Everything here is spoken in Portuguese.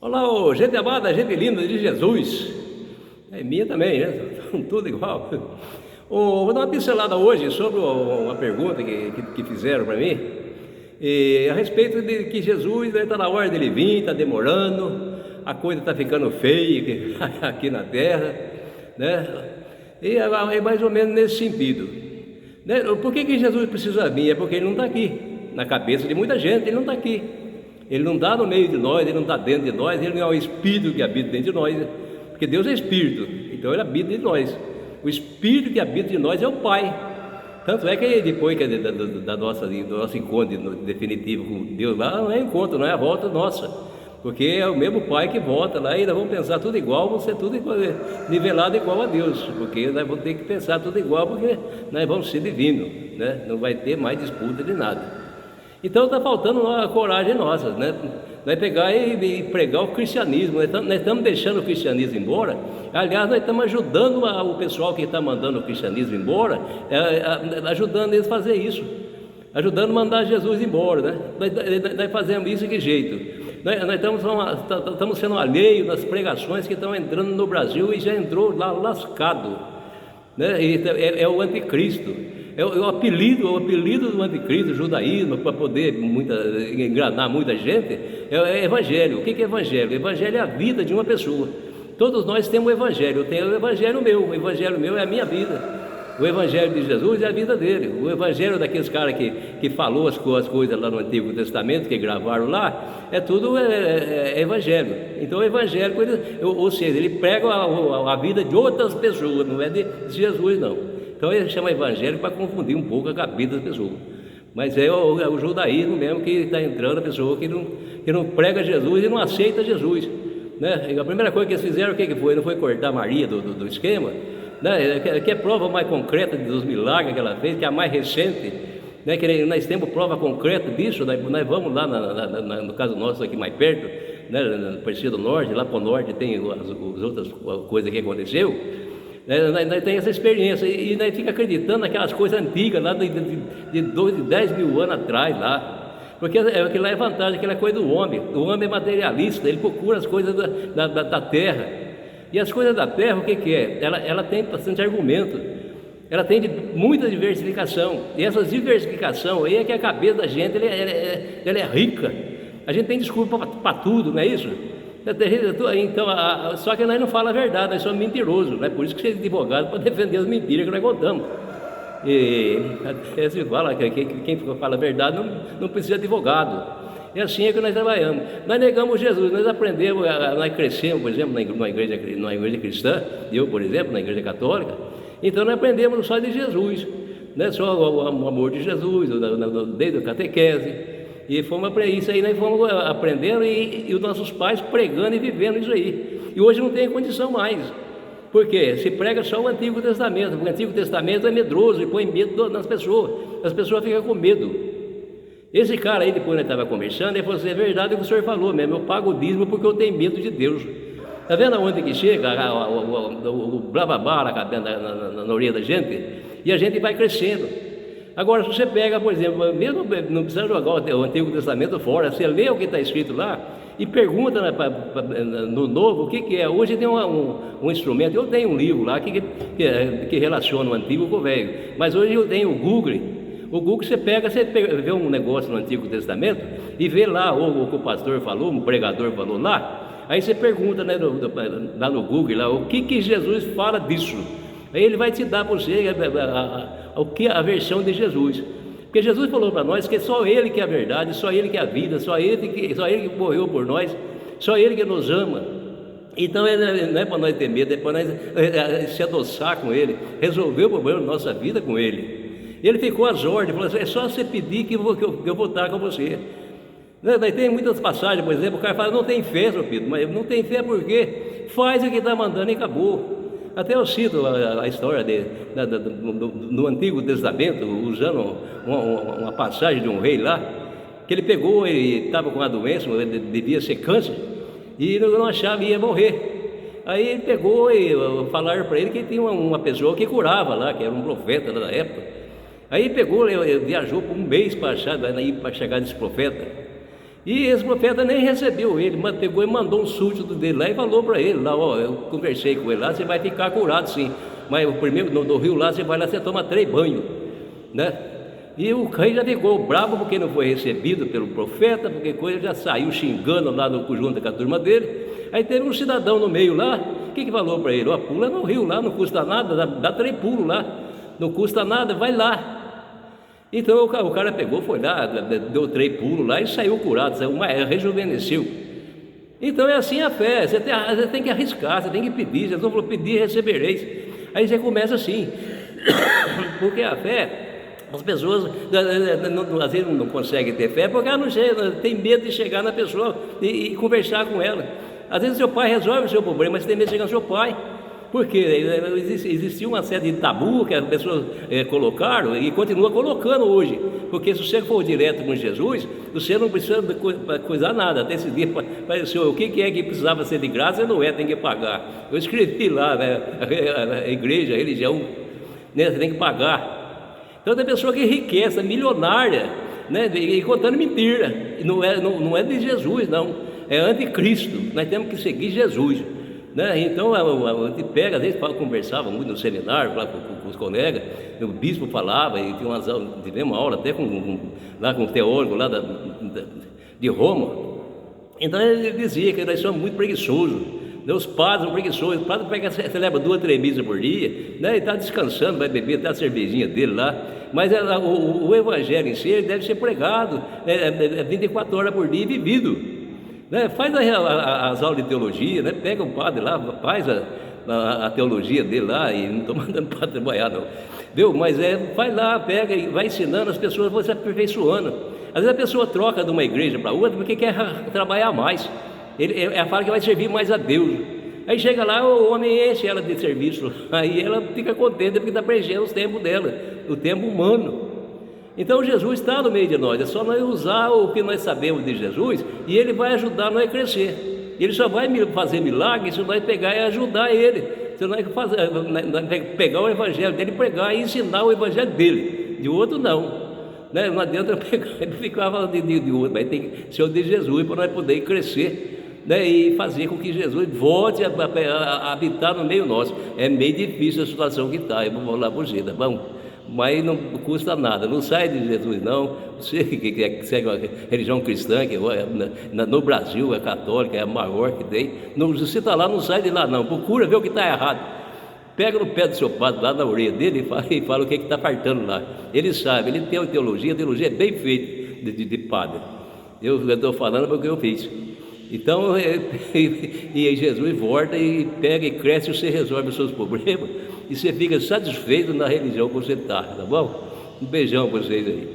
Olá, ô, gente amada, gente linda de Jesus. É minha também, né? Tudo igual. Vou dar uma pincelada hoje sobre uma pergunta que fizeram para mim, a respeito de que Jesus está na hora dele vir, está demorando, a coisa está ficando feia aqui na terra, né? E é mais ou menos nesse sentido, né? Por que Jesus precisa vir? É porque ele não está aqui, na cabeça de muita gente, ele não está aqui. Ele não está no meio de nós, ele não está dentro de nós, ele não é o Espírito que habita dentro de nós, né? Porque Deus é Espírito, então ele habita dentro de nós. O Espírito que habita de nós é o Pai. Tanto é que depois do nosso encontro definitivo com Deus lá, não é encontro, não é a volta nossa, porque é o mesmo Pai que volta lá e nós vamos pensar tudo igual, vamos ser tudo igual, nivelado igual a Deus, porque nós vamos ter que pensar tudo igual, porque nós vamos ser divinos, né? Não vai ter mais disputa de nada. Então está faltando uma coragem nossa, né? Nós pegar e pregar o cristianismo. Nós estamos deixando o cristianismo embora. Aliás, nós estamos ajudando o pessoal que está mandando o cristianismo embora, ajudando eles a fazer isso, ajudando a mandar Jesus embora, né? Nós fazemos isso de que jeito? Nós estamos sendo alheios das pregações que estão entrando no Brasil e já entrou lá lascado, né? É o anticristo. O apelido do anticristo, o judaísmo, para poder enganar muita gente, é evangelho. O que é evangelho? Evangelho é a vida de uma pessoa. Todos nós temos o evangelho. Eu tenho o evangelho meu é a minha vida. O evangelho de Jesus é a vida dele. O evangelho daqueles caras que falou as coisas lá no Antigo Testamento, que gravaram lá, é tudo evangelho. Então o evangelho, ou seja, ele prega a vida de outras pessoas, não é de Jesus não. Então ele chama evangelho para confundir um pouco a cabeça das pessoas. Mas é o judaísmo mesmo que está entrando, a pessoa que não prega Jesus e não aceita Jesus, né? E a primeira coisa que eles fizeram, o que foi? Não foi cortar Maria do esquema, né? Que é prova mais concreta dos milagres que ela fez, que é a mais recente, né? Que nós temos prova concreta disso. Nós vamos lá, no caso nosso aqui mais perto, né? No Partido do Norte, lá para o norte tem as outras coisas que aconteceu. Nós temos essa experiência e nós ficamos acreditando naquelas coisas antigas lá de 10 mil anos atrás lá, porque aquilo lá é vantagem, aquilo é coisa do homem. O homem é materialista, ele procura as coisas da terra, e as coisas da terra, o que é? Ela tem bastante argumento, ela tem muita diversificação, e essa diversificação aí é que a cabeça da gente ela é rica. A gente tem desculpa para tudo, não é isso? Então, só que nós não falamos a verdade, nós somos mentirosos, né? Por isso que você é advogado para defender as mentiras que nós contamos. E até se fala que quem fala a verdade não precisa de advogado. É assim que nós trabalhamos. Nós negamos Jesus, nós aprendemos, nós crescemos, por exemplo, numa igreja cristã, eu, por exemplo, na igreja católica. Então nós aprendemos só de Jesus, né? Só o amor de Jesus, desde a catequese. E fomos isso aí, nós fomos aprendendo e os nossos pais pregando e vivendo isso aí. E hoje não tem condição mais. Por quê? Se prega só o Antigo Testamento, porque o Antigo Testamento é medroso e põe medo nas pessoas. As pessoas ficam com medo. Esse cara aí, depois nós estava conversando, ele falou assim: é verdade o que o senhor falou mesmo, eu pago o dízimo porque eu tenho medo de Deus. Está vendo aonde que chega o blá-blá-blá na orelha da gente? E a gente vai crescendo. Agora, se você pega, por exemplo, mesmo não precisa jogar o Antigo Testamento fora, você lê o que está escrito lá e pergunta no Novo o que é. Hoje tem um instrumento, eu tenho um livro lá que relaciona o Antigo com o Velho, mas hoje eu tenho o Google. O Google você vê um negócio no Antigo Testamento e vê lá o que o pastor falou, um pregador falou lá, aí você pergunta, né, lá no Google lá, o que Jesus fala disso. Aí ele vai te dar para você a versão de Jesus, porque Jesus falou para nós que só Ele que é a verdade, só Ele que é a vida, só Ele que morreu por nós, só Ele que nos ama. Então não é para nós ter medo, é para nós se adoçar com Ele, resolver o problema da nossa vida com Ele. Ele ficou às ordens, falou assim: é só você pedir que eu vou estar com você. Tem muitas passagens, por exemplo, o cara fala: não tem fé, seu filho, mas não tem fé por quê? Faz o que está mandando e acabou. Até eu cito a história no Antigo Testamento, usando uma passagem de um rei lá, que ele pegou, ele estava com uma doença, devia ser câncer, e não achava que ia morrer. Aí ele pegou e falaram para ele que tinha uma pessoa que curava lá, que era um profeta lá da época. Aí ele pegou, ele viajou por um mês para chegar nesse profeta. E esse profeta nem recebeu ele, mas pegou e mandou um súdito dele lá e falou para ele lá, ó, eu conversei com ele lá, você vai ficar curado sim, mas o primeiro no rio lá, você vai lá, você toma 3 banhos, né? E o rei já ficou bravo porque não foi recebido pelo profeta, porque coisa, já saiu xingando lá junto com a turma dele. Aí teve um cidadão no meio lá, o que falou para ele? Ó, pula no rio lá, não custa nada, dá 3 pulos lá, não custa nada, vai lá. Então o cara pegou, foi lá, deu 3 pulos lá e saiu curado, rejuvenesceu. Então é assim a fé, você tem que arriscar, você tem que pedir. Jesus falou, pedir e recebereis. Aí você começa assim, porque a fé, as pessoas às vezes não conseguem ter fé porque ela não chega, tem medo de chegar na pessoa e conversar com ela. Às vezes seu pai resolve o seu problema, mas você tem medo de chegar no seu pai. Porque existia uma série de tabu que as pessoas colocaram e continua colocando hoje. Porque se você for direto com Jesus, você não precisa coisar nada. Até esse dia, o que é que precisava ser de graça, não é, tem que pagar. Eu escrevi lá, né, a igreja, a religião, né, você tem que pagar. Então tem pessoa que enriquece, milionária, né, e contando mentira. Não é de Jesus, não. É anticristo. Nós temos que seguir Jesus. Né? Então a gente pega, às vezes conversava muito no seminário lá com os colegas, o bispo falava, e tivemos uma aula até lá com o teólogo lá de Roma. Então ele dizia que nós somos muito preguiçosos, né? Os padres são preguiçosos, o padre celebra 2 ou 3 missas por dia, né? Ele está descansando, vai beber até a cervejinha dele lá, mas o evangelho em si ele deve ser pregado 24 horas por dia e vivido. Né? Faz as aulas de teologia, né? Pega o padre lá, faz a teologia dele lá, e não estou mandando o padre trabalhar não, viu? Mas vai lá, pega e vai ensinando, as pessoas vão se aperfeiçoando. Às vezes a pessoa troca de uma igreja para outra porque quer trabalhar mais, ela fala que vai servir mais a Deus. Aí chega lá, o homem enche ela de serviço, aí ela fica contente porque está preenchendo os tempos dela, o tempo humano. Então Jesus está no meio de nós, é só nós usar o que nós sabemos de Jesus e Ele vai ajudar nós a crescer. Ele só vai fazer milagre se nós pegar e ajudar Ele, se nós pegar o evangelho dele, pregar e ensinar o evangelho dele, de outro não. Né? Não adianta pegar e ficar falando de outro, mas tem que ser o de Jesus para nós poder crescer, né? E fazer com que Jesus volte a habitar no meio nosso. É meio difícil a situação que está, eu vou lá por você, tá bom? Mas não custa nada, não sai de Jesus não. Você que segue uma religião cristã, que no Brasil é católica, é a maior que tem, você está lá, não sai de lá não, procura ver o que está errado. Pega no pé do seu padre, lá na orelha dele, e fala o que está faltando lá. Ele sabe, ele tem a teologia é bem feita de padre. Eu estou falando porque eu fiz. Então, e Jesus volta e pega e cresce, você resolve os seus problemas e você fica satisfeito na religião que você está, tá bom? Um beijão para vocês aí.